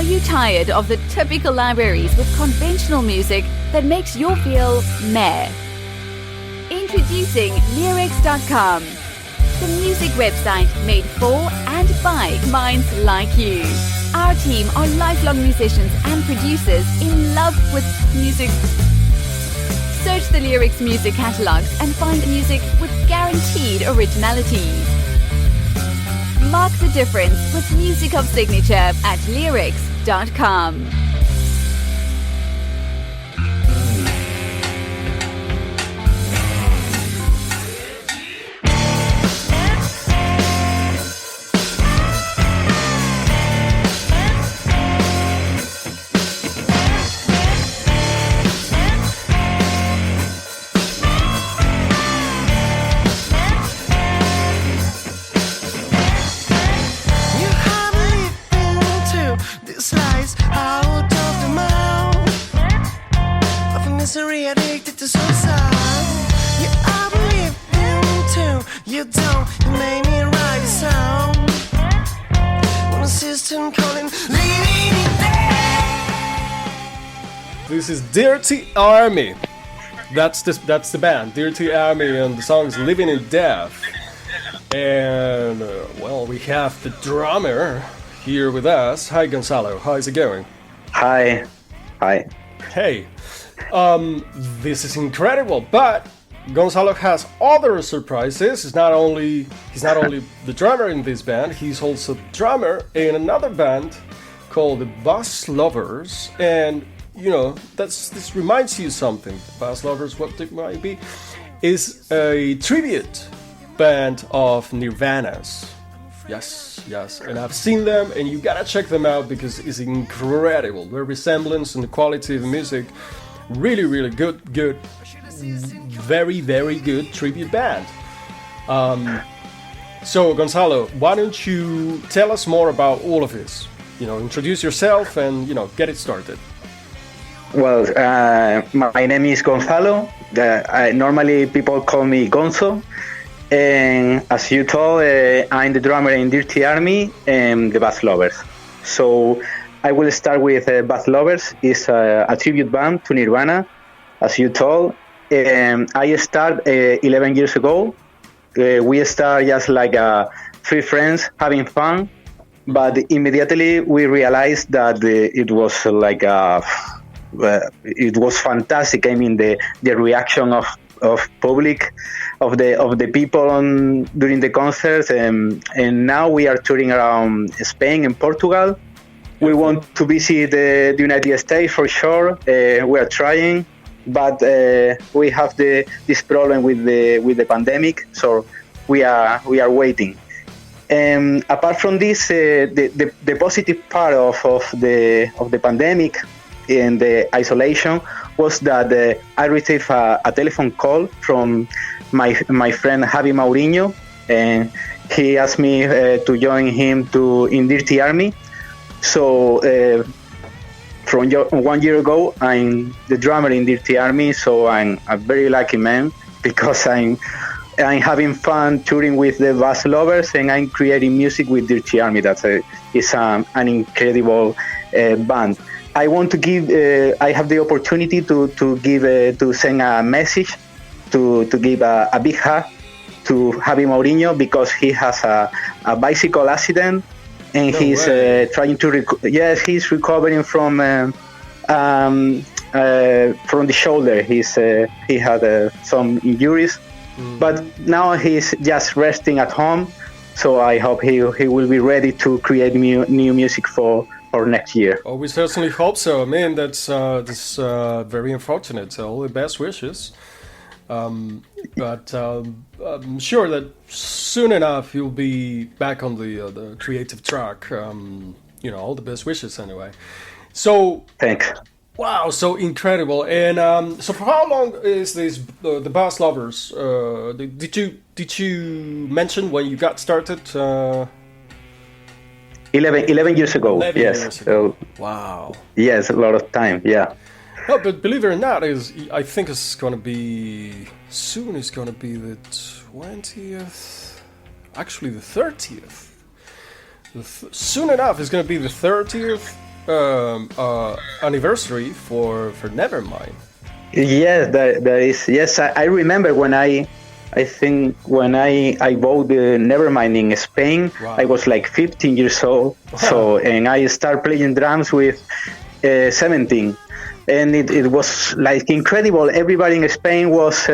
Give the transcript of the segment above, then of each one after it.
Are you tired of the typical libraries with conventional music that makes you feel meh? Introducing Leerecs.com, the music website made for and by minds like you. Our team are lifelong musicians and producers in love with music. Search the Leerecs music catalogs and find music with guaranteed originality. Mark the difference with music of signature at Leerecs.com. This is Dirtyarmy. That's the band, Dirtyarmy, and the song is Living in Death. And well, we have the drummer here with us. Hi, Gonzalo. How's it going? Hi. Hey. This is incredible, but Gonzalo has other surprises. He's not only the drummer in this band, he's also drummer in another band called the Bass Lovers. And you know, this reminds you something. Bass Lovers, what it might be, is a tribute band of Nirvana's. Yes, and I've seen them, and you gotta check them out because it's incredible. Their resemblance and the quality of the music, really good, very good tribute band. So Gonzalo, why don't you tell us more about all of this? You know, introduce yourself and get it started. Well, my name is Gonzalo. Normally people call me Gonzo. And as you told, I'm the drummer in Dirtyarmy and the Bass Lovers. So I will start with Bass Lovers. It's a tribute band to Nirvana, as you told. I started 11 years ago. We started just like three friends having fun, but immediately we realized that it was like it was fantastic. I mean, the reaction of public, of the people during the concerts, and now we are touring around Spain and Portugal. We want to visit the United States for sure. We are trying, but we have this problem with the pandemic, so we are waiting. Apart from this, the positive part of the pandemic and the isolation was that I received a telephone call from my friend Javi Mourinho, and he asked me to join him in Dirtyarmy. So from 1 year ago, I'm the drummer in Dirtyarmy, so I'm a very lucky man because I'm having fun touring with the Bass Lovers, and I'm creating music with Dirtyarmy. It's an incredible band. I want to give. I have the opportunity to send a message to give a big hug to Javi Mourinho because he has a bicycle accident and he's trying to. He's recovering from the shoulder. He had some injuries, but now he's just resting at home. So I hope he will be ready to create new music for next year. Oh, we certainly hope so. I mean, that's very unfortunate. So all the best wishes. But I'm sure that soon enough you'll be back on the creative track. All the best wishes anyway. So thanks. Wow, so incredible. And so for how long is this the Bass Lovers? Did you mention when you got started? 11 years ago. 11 yes. Years ago. So, wow. Yes, a lot of time. Yeah. No, but believe it or not, I think it's going to be soon. It's going to be the 20th, actually the 30th. Soon enough, it's going to be the 30th anniversary for Nevermind. Yes, there is. Yes, I remember when I bought the Nevermind in Spain. Wow. I was like 15 years old. So, and I started playing drums with 17. And it was like incredible. Everybody in Spain was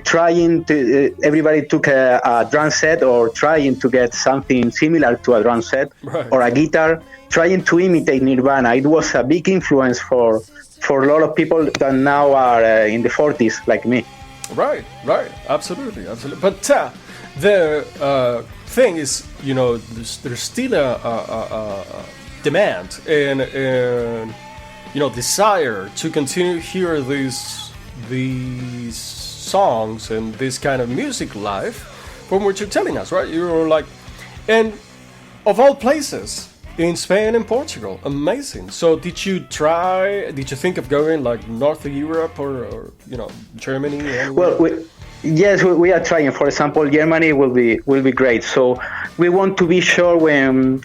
trying to, everybody took a drum set or trying to get something similar to a drum set or a guitar, trying to imitate Nirvana. It was a big influence for a lot of people that now are in the 40s like me. Right, absolutely. But the thing is, there's still a demand and desire to continue to hear these songs and this kind of music live from what you're telling us, right? You're like, and of all places, in Spain and Portugal, amazing. So did you think of going like north of Europe or Germany? Anywhere? Well, yes, we are trying. For example, Germany will be great. So we want to be sure when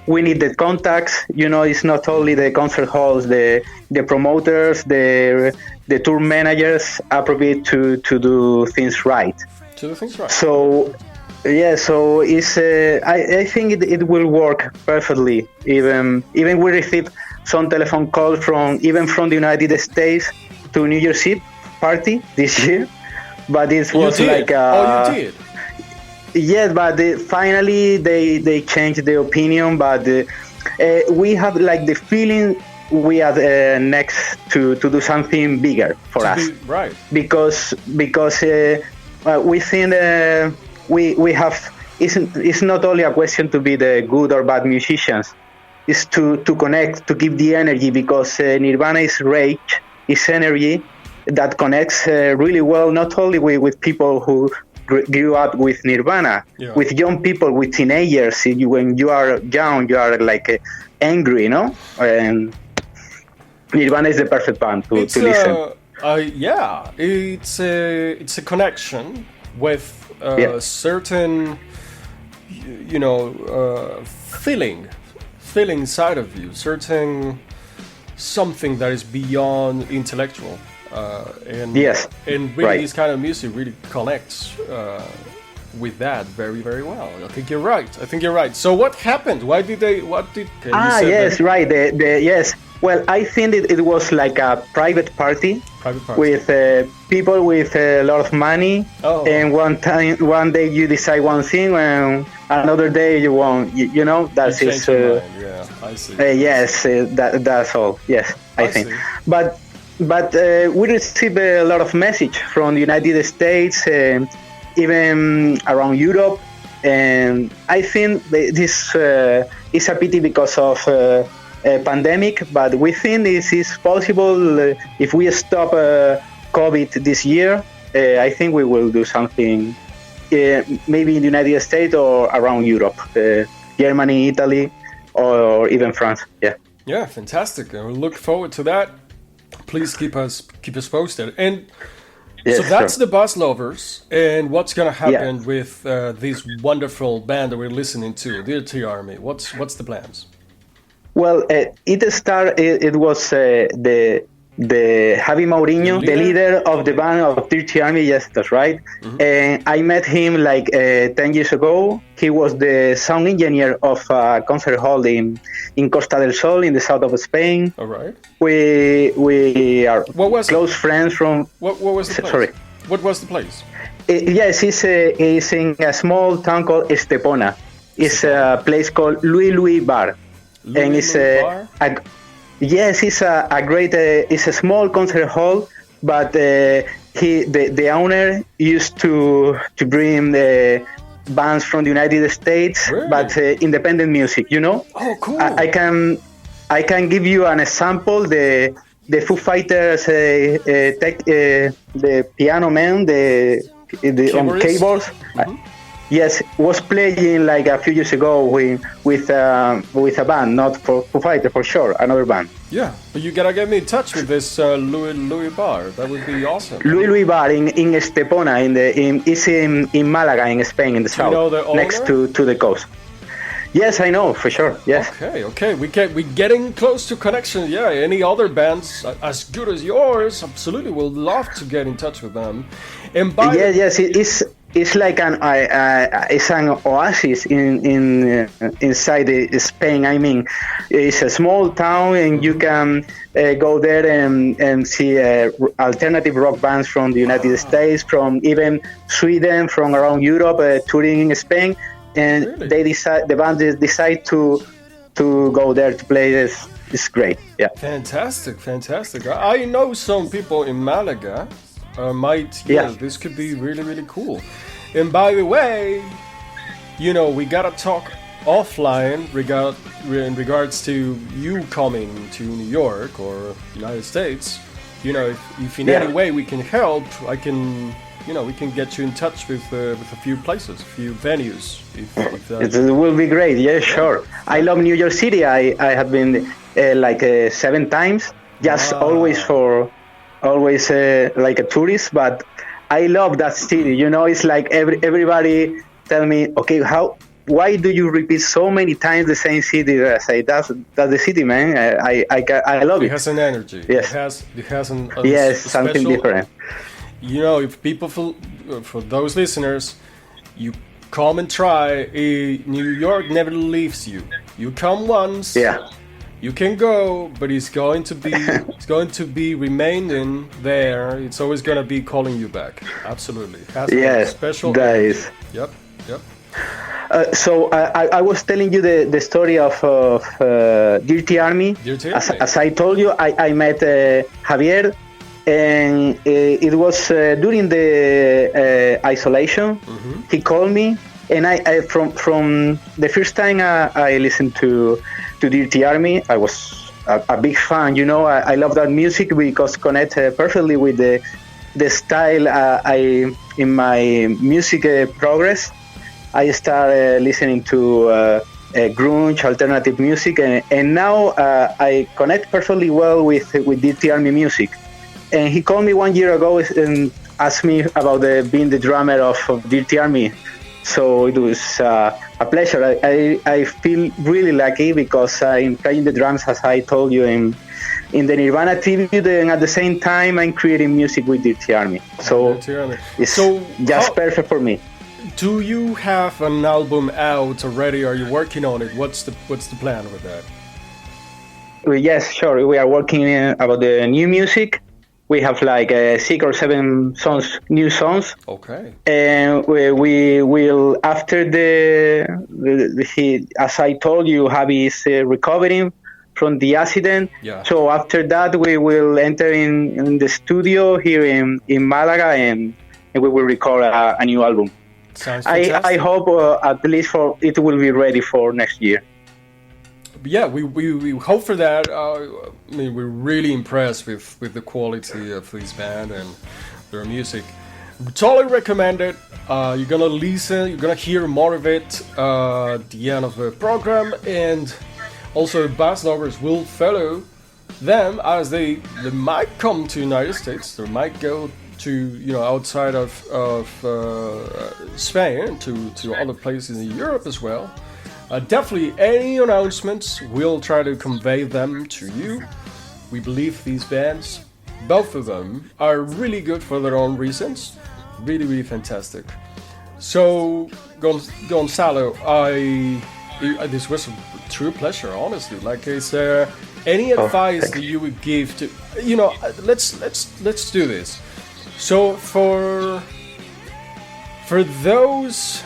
we need the contacts. It's not only the concert halls, the promoters, the tour managers appropriate to do things right. To do things right. So. Yeah, so it's. I think it will work perfectly. Even we received some telephone calls from the United States to New Year's Eve party this year, but it was like. You did. Yes, but finally they changed the opinion. But we have like the feeling we are next to do something bigger for us. Right. Because we think. We have. It's not only a question to be the good or bad musicians. It's to connect, to give the energy, because Nirvana is rage, is energy that connects really well, not only with people who grew up with Nirvana, with young people, with teenagers. When you are young, you are like angry, and Nirvana is the perfect band to listen. It's a connection with certain, feeling inside of you, certain something that is beyond intellectual, and really this kind of music really connects with that very, very well. I think you're right. So what happened? Right. Yes. Well, I think it was like a private party. With people with a lot of money. Oh. And one day you decide one thing, and another day you won't. That's it. Yeah, I see. Yes, that's all. Yes, I think. See. But we received a lot of message from the United States, even around Europe, and I think this is a pity because of. Pandemic, but we think this is possible if we stop COVID this year. I think we will do something maybe in the United States or around Europe, Germany, Italy, or even France. Yeah, fantastic. I look forward to that. Please keep us posted. And so that's the Buzz Lovers. And what's going to happen with this wonderful band that we're listening to, Dirtyarmy? What's the plans? Well, it was the Javi Mourinho, the leader of the band of Dirtyarmy. Yes, that's right. Mm-hmm. And I met him like 10 years ago. He was the sound engineer of a concert hall in Costa del Sol in the south of Spain. All right. We are close friends from. What was the place? Sorry. What was the place? Yes, it's in a small town called Estepona. It's a place called Louie Bar. And it's it's a great. It's a small concert hall, but the owner used to bring the bands from the United States, really? But independent music. Oh, cool! I can give you an example. The Foo Fighters, the piano man, on keyboards. Mm-hmm. Yes, was playing like a few years ago with a band, not for Foo Fighters for sure, another band. Yeah, but you gotta get me in touch with this Louie Bar. That would be awesome. Louie Bar in Estepona, it's in Málaga in Spain, in the south, next to the coast. Yes, I know for sure. Yes. Okay. We're getting close to connection. Yeah. Any other bands as good as yours? Absolutely, we'll love to get in touch with them. And by yes, it's like it's an oasis in inside Spain. I mean, it's a small town, and you can go there and see alternative rock bands from the United States, from even Sweden, from around Europe, touring in Spain, and really? the band decide to go there to play this. It's great. Yeah. Fantastic. I know some people in Malaga. This could be really, really cool. And by the way, we gotta talk offline in regards to you coming to New York or United States. If in any way we can help, we can get you in touch with a few places, a few venues. It will be great. Yeah, sure. I love New York City. I have been 7 times, just always like a tourist, but I love that city. It's like everybody tell me, okay, why do you repeat so many times the same city? I say that's the city, man. I love it. It has an energy. Yes. It has something special, different. If people for those listeners, you come and try. New York never leaves you. You come once. Yeah. You can go, but it's going to be remaining there. It's always going to be calling you back. Absolutely. It has a special. That is. Yep. So I was telling you the story of Dirtyarmy. As I told you, I met Javier, and it was during the isolation. Mm-hmm. He called me, and I from the first time I listened to Dirtyarmy, I was a big fan. I love that music because connect perfectly with the style in my music progress. I started listening to grunge, alternative music, and now I connect perfectly well with Dirtyarmy music. And he called me 1 year ago and asked me about being the drummer of Dirtyarmy. So it was a pleasure. I feel really lucky because I'm playing the drums, as I told you, in the Nirvana tribute, and at the same time I'm creating music with Dirtyarmy. So it's just perfect for me. Do you have an album out already? Are you working on it? What's the plan with that? Yes, sure. We are working about the new music. We have 6 or 7 new songs. Okay. And we will, after as I told you, Javi is recovering from the accident. Yeah. So after that, we will enter in the studio here in Málaga, and we will record a new album. Sounds fantastic. I hope at least it will be ready for next year. Yeah, we hope for that. We're really impressed with the quality of this band and their music. We totally recommend it. You're gonna listen, you're gonna hear more of it at the end of the program, and also bus lovers will follow them as they might come to United States. They might go to outside of Spain to other places in Europe as well. Definitely any announcements, we'll try to convey them to you. We believe these bands, both of them, are really good for their own reasons. Really, really fantastic. So, Gonzalo, this was a true pleasure, honestly. Is there any advice that you would give to, let's do this. So for those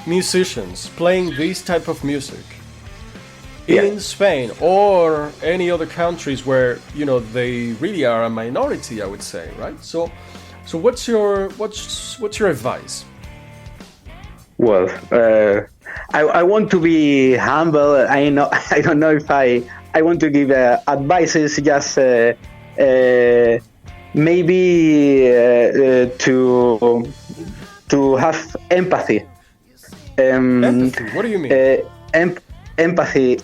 musicians playing this type of music in Spain or any other countries where they really are a minority, I would say, right? So what's your advice? Well, I want to be humble. I don't know if I want to give advice. It's just maybe to have empathy. Empathy? What do you mean? Empathy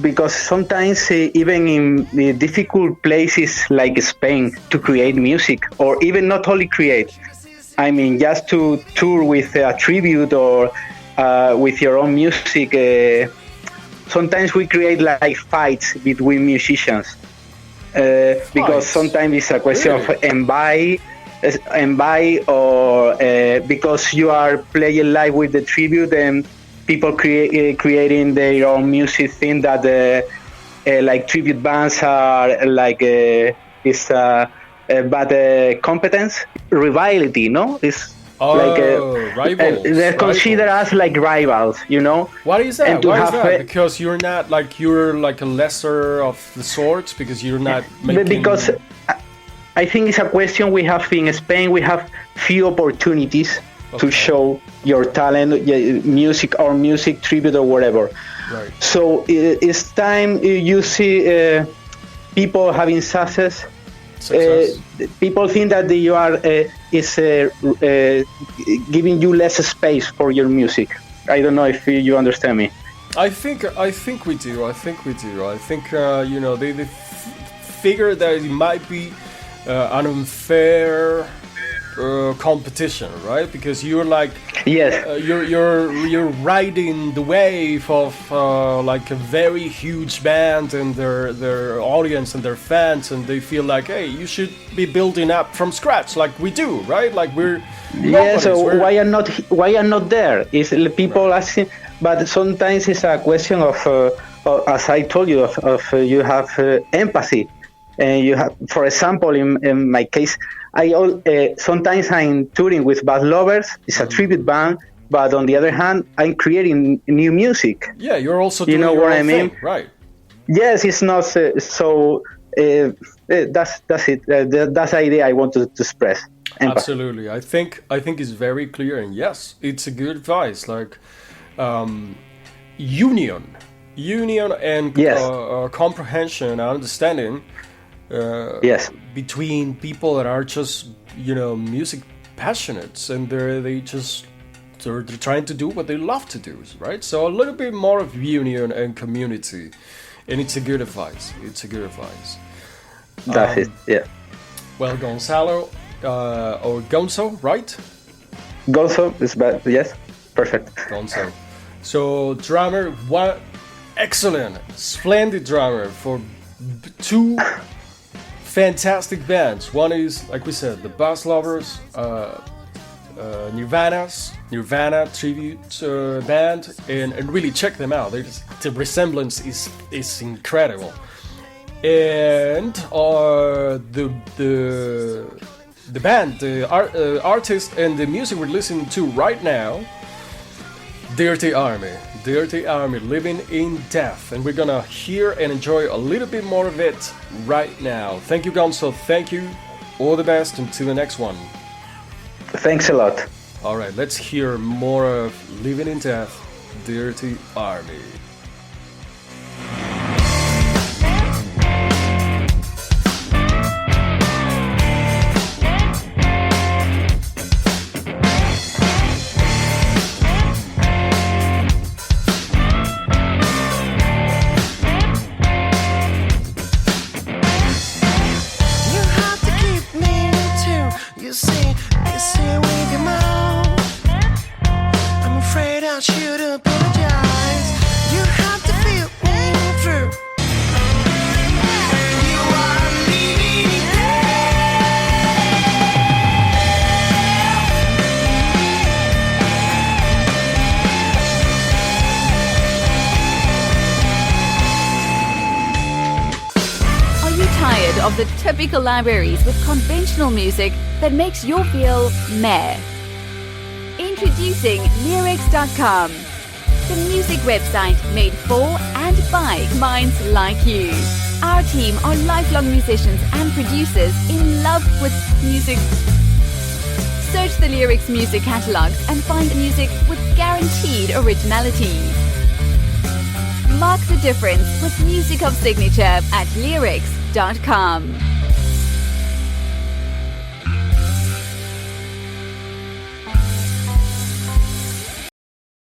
because sometimes even in the difficult places like Spain to create music, or even not only create, I mean just to tour with a tribute or with your own music, sometimes we create like fights between musicians, because sometimes it's a question of envy, or because you are playing live with the tribute and people creating their own music, think that like tribute bands are like is bad competence, rivalry, no? It's rivals. They consider us like rivals, you know. Why is that? Why is that? Because you're like a lesser of the sorts, because you're not making... Because I think it's a question we have in Spain. We have few opportunities to show your talent, music or music tribute or whatever. Right. So it's time you see people having success. People think that you are giving you less space for your music. I don't know if you understand me. I think we do. I think they figure that it might be an unfair competition, right? Because you're like, you're riding the wave of like a very huge band and their audience and their fans, and they feel like, hey, you should be building up from scratch, like we do, right? Like we're why are not there? Is people asking? But sometimes it's a question of as I told you, of you have empathy, and you have, for example, in my case, sometimes I'm touring with Bad Lovers. It's a tribute band, but on the other hand, I'm creating new music. Yeah, you're also doing your own what I mean, thing, right? Yes, it's not so. That's it. That's the idea I want to express. Empathy. Absolutely, I think it's very clear, and yes, it's a good advice. Like union, and comprehension and understanding. Between people that are just music passionates, and they're trying to do what they love to do, right? So a little bit more of union and community, and it's a good advice. That's it. Yeah. Well, Gonzalo or Gonzo, right? Gonzo is bad. Yes, perfect. Gonzo. So drummer, what excellent, splendid drummer for two fantastic bands. One is, like we said, the Bass Lovers, Nirvana tribute band, and really check them out. The resemblance is incredible. And the band, the artist, and the music we're listening to right now, Dirtyarmy, Living in Death, and we're gonna hear and enjoy a little bit more of it right now. Thank you, Gonzo. Thank you. All the best until the next one. Thanks a lot. All right, let's hear more of Living in Death, Dirtyarmy. Of the typical libraries with conventional music that makes you feel meh. Introducing Leerecs.com, the music website made for and by minds like you. Our team are lifelong musicians and producers in love with music. Search the Leerecs music catalogs and find music with guaranteed originality. Mark the difference with music of signature at Leerecs.com.